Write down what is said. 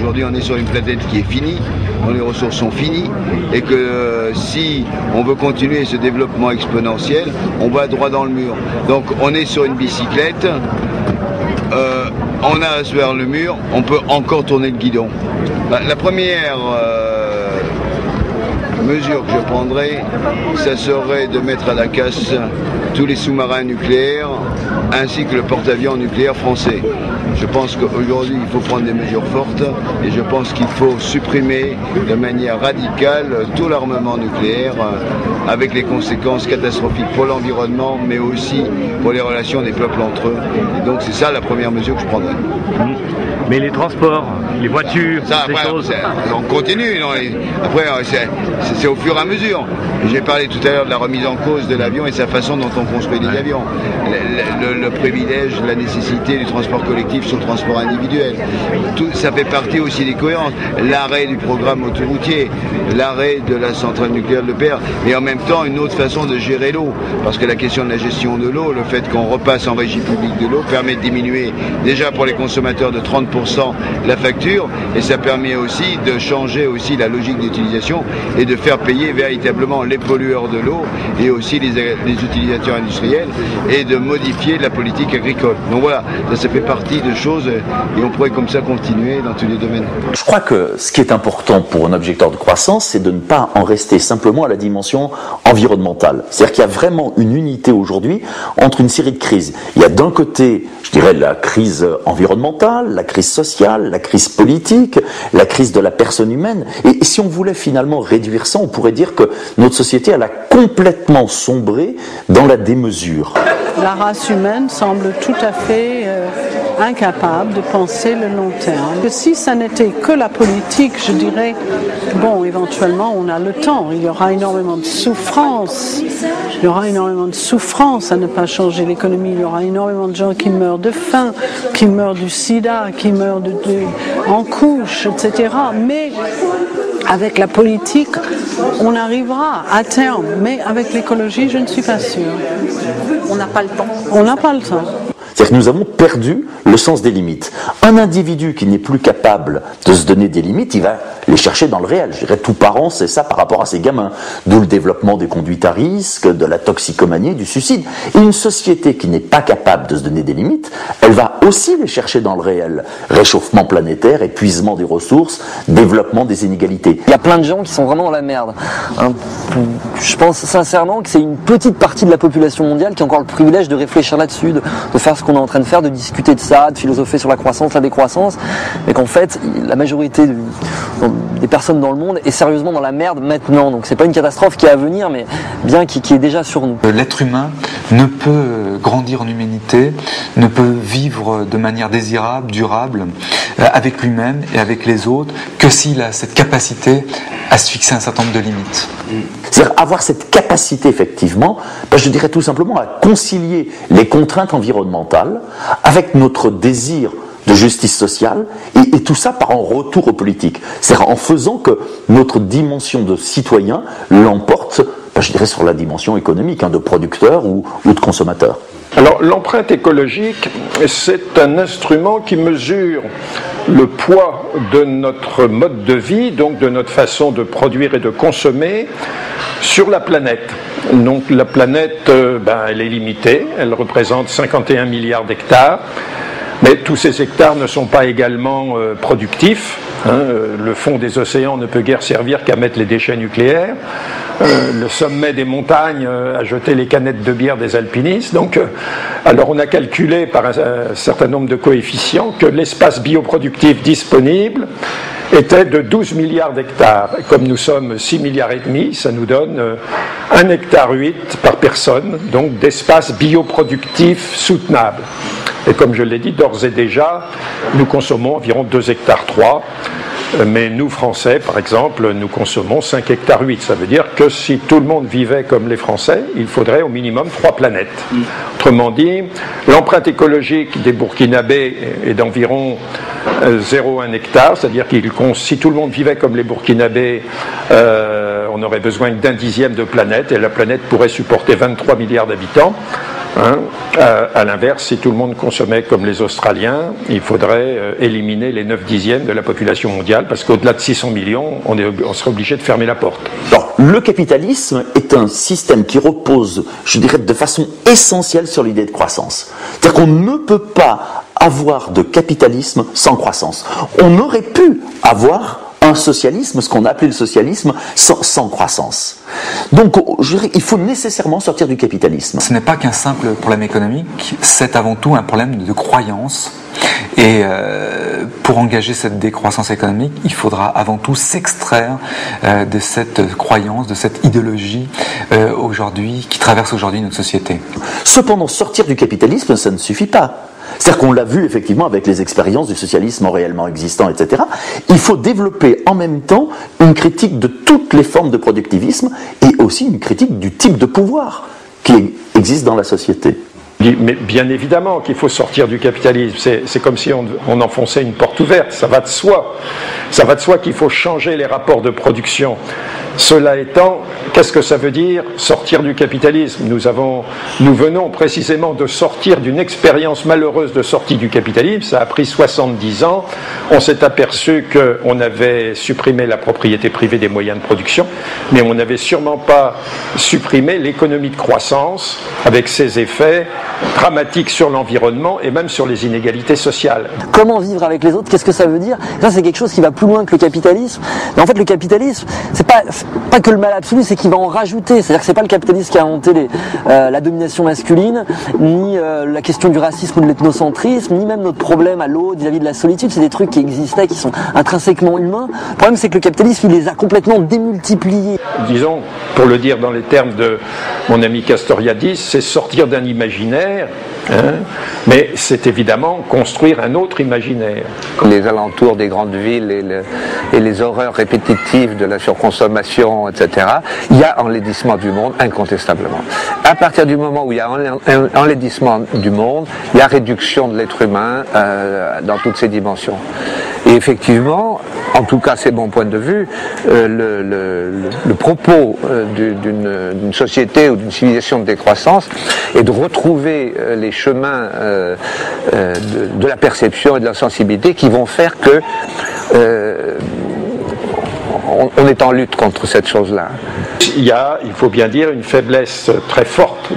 aujourd'hui on est sur une planète qui est finie, dont les ressources sont finies, et que si on veut continuer ce développement exponentiel, on va droit dans le mur. Donc on est sur une bicyclette, on a à se vers le mur, on peut encore tourner le guidon. La première mesure que je prendrais, ça serait de mettre à la casse tous les sous-marins nucléaires ainsi que le porte-avions nucléaire français. Je pense qu'aujourd'hui il faut prendre des mesures fortes et je pense qu'il faut supprimer de manière radicale tout l'armement nucléaire avec les conséquences catastrophiques pour l'environnement mais aussi pour les relations des peuples entre eux. Et donc c'est ça la première mesure que je prendrais. Mais les transports, les voitures, ça, ces après, choses... on continue. Non, après, c'est au fur et à mesure. J'ai parlé tout à l'heure de la remise en cause de l'avion et sa façon dont on construit des avions. Le privilège, la nécessité du transport collectif sur le transport individuel. Tout, ça fait partie aussi des cohérences. L'arrêt du programme autoroutier, l'arrêt de la centrale nucléaire de Perre, et en même temps une autre façon de gérer l'eau. Parce que la question de la gestion de l'eau, le fait qu'on repasse en régie publique de l'eau, permet de diminuer déjà pour les consommateurs de 30% la facture, et ça permet aussi de changer aussi la logique d'utilisation et de faire payer véritablement les pollueurs de l'eau et aussi les utilisateurs industriels et de modifier la politique agricole. Donc voilà, ça fait partie de choses et on pourrait comme ça continuer dans tous les domaines. Je crois que ce qui est important pour un objecteur de croissance, c'est de ne pas en rester simplement à la dimension environnementale. C'est-à-dire qu'il y a vraiment une unité aujourd'hui entre une série de crises. Il y a d'un côté, je dirais, la crise environnementale, la crise sociale, la crise politique, la crise de la personne humaine. Et si on voulait finalement réduire ça, on pourrait dire que notre société, elle a complètement sombré dans la démesure. La race humaine semble tout à fait incapable de penser le long terme. Que si ça n'était que la politique, je dirais, bon, éventuellement, on a le temps. Il y aura énormément de souffrance. Il y aura énormément de souffrance à ne pas changer l'économie. Il y aura énormément de gens qui meurent de faim, qui meurent du sida, qui meurent en couche, etc. Mais avec la politique, on arrivera à terme. Mais avec l'écologie, je ne suis pas sûre. On n'a pas le temps. On n'a pas le temps. C'est-à-dire que nous avons perdu le sens des limites. Un individu qui n'est plus capable de se donner des limites, il va les chercher dans le réel. Je dirais, tout parent, c'est ça par rapport à ses gamins. D'où le développement des conduites à risque, de la toxicomanie, du suicide. Et une société qui n'est pas capable de se donner des limites, elle va aussi les chercher dans le réel. Réchauffement planétaire, épuisement des ressources, développement des inégalités. Il y a plein de gens qui sont vraiment dans la merde. Je pense sincèrement que c'est une petite partie de la population mondiale qui a encore le privilège de réfléchir là-dessus, de faire ce qu'on est en train de faire, de discuter de ça, de philosopher sur la croissance, la décroissance, mais qu'en fait, la majorité des personnes dans le monde est sérieusement dans la merde maintenant. Donc c'est pas une catastrophe qui est à venir, mais bien qui est déjà sur nous. L'être humain ne peut grandir en humanité, ne peut vivre de manière désirable, durable, avec lui-même et avec les autres, que s'il a cette capacité à se fixer un certain nombre de limites. C'est-à-dire avoir cette capacité, effectivement, je dirais tout simplement à concilier les contraintes environnementales avec notre désir de justice sociale, et tout ça par un retour aux politiques. C'est-à-dire en faisant que notre dimension de citoyen l'emporte, je dirais, sur la dimension économique, de producteur ou de consommateur. Alors l'empreinte écologique, c'est un instrument qui mesure le poids de notre mode de vie, donc de notre façon de produire et de consommer sur la planète. Donc la planète, elle est limitée, elle représente 51 milliards d'hectares, mais tous ces hectares ne sont pas également productifs. Le fond des océans ne peut guère servir qu'à mettre les déchets nucléaires. Le sommet des montagnes a jeté les canettes de bière des alpinistes. Donc, alors on a calculé par un certain nombre de coefficients que l'espace bioproductif disponible était de 12 milliards d'hectares. Comme nous sommes 6 milliards et demi, ça nous donne 1,8 hectare par personne, donc d'espace bioproductif soutenable. Et comme je l'ai dit, d'ores et déjà, nous consommons environ 2,3 hectares. Mais nous, Français, par exemple, nous consommons 5,8 hectares. Ça veut dire que si tout le monde vivait comme les Français, il faudrait au minimum 3 planètes. Autrement dit, l'empreinte écologique des Burkinabés est d'environ 0,1 hectare. C'est-à-dire que si tout le monde vivait comme les Burkinabés, on aurait besoin d'un dixième de planète et la planète pourrait supporter 23 milliards d'habitants. À l'inverse, si tout le monde consommait comme les Australiens, il faudrait éliminer les 9/10 de la population mondiale, parce qu'au-delà de 600 millions, on serait obligé de fermer la porte. Alors, le capitalisme est un système qui repose, je dirais, de façon essentielle sur l'idée de croissance. C'est-à-dire qu'on ne peut pas avoir de capitalisme sans croissance. On aurait pu avoir un socialisme, ce qu'on a appelé le socialisme, sans croissance. Donc, je dirais, il faut nécessairement sortir du capitalisme. Ce n'est pas qu'un simple problème économique, c'est avant tout un problème de croyance. Et pour engager cette décroissance économique, il faudra avant tout s'extraire de cette croyance, de cette idéologie qui traverse aujourd'hui notre société. Cependant, sortir du capitalisme, ça ne suffit pas. C'est-à-dire qu'on l'a vu effectivement avec les expériences du socialisme réellement existant, etc. Il faut développer en même temps une critique de toutes les formes de productivisme et aussi une critique du type de pouvoir qui existe dans la société. Mais bien évidemment qu'il faut sortir du capitalisme, c'est comme si on enfonçait une porte ouverte, ça va de soi. Ça va de soi qu'il faut changer les rapports de production. Cela étant, qu'est-ce que ça veut dire sortir du capitalisme ? Nous venons précisément de sortir d'une expérience malheureuse de sortie du capitalisme, ça a pris 70 ans, on s'est aperçu qu'on avait supprimé la propriété privée des moyens de production, mais on n'avait sûrement pas supprimé l'économie de croissance avec ses effets dramatiques sur l'environnement et même sur les inégalités sociales. Comment vivre avec les autres, qu'est-ce que ça veut dire ? Ça, c'est quelque chose qui va plus loin que le capitalisme. Mais en fait, le capitalisme, c'est pas que le mal absolu, c'est qu'il va en rajouter. C'est-à-dire que c'est pas le capitalisme qui a inventé la domination masculine, ni la question du racisme ou de l'ethnocentrisme, ni même notre problème à l'autre vis-à-vis de la solitude. C'est des trucs qui existaient, qui sont intrinsèquement humains. Le problème, c'est que le capitalisme, il les a complètement démultipliés. Disons, pour le dire dans les termes de mon ami Castoriadis, c'est sortir d'un imaginaire, mais c'est évidemment construire un autre imaginaire. Les alentours des grandes villes et les horreurs répétitives de la surconsommation, etc., il y a enlaidissement du monde, incontestablement. À partir du moment où il y a enlaidissement du monde, il y a réduction de l'être humain dans toutes ses dimensions. Et effectivement, en tout cas c'est mon point de vue, le propos d'une société ou d'une civilisation de décroissance est de retrouver les chemins de la perception et de la sensibilité qui vont faire que on est en lutte contre cette chose-là. Il y a, il faut bien dire, une faiblesse très forte